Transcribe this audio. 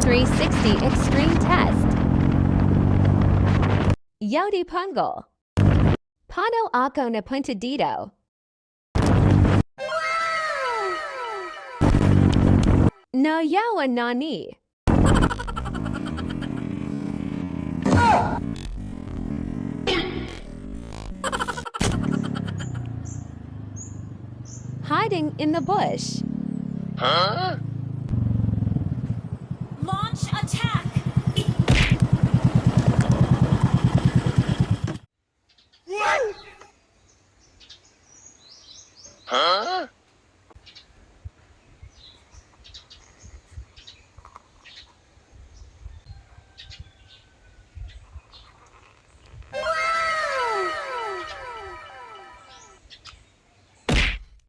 360 Extreme Test. Yodi Pungal. Pano ako napunta no yawa nani. Hiding in the bush. Huh? Launch attack!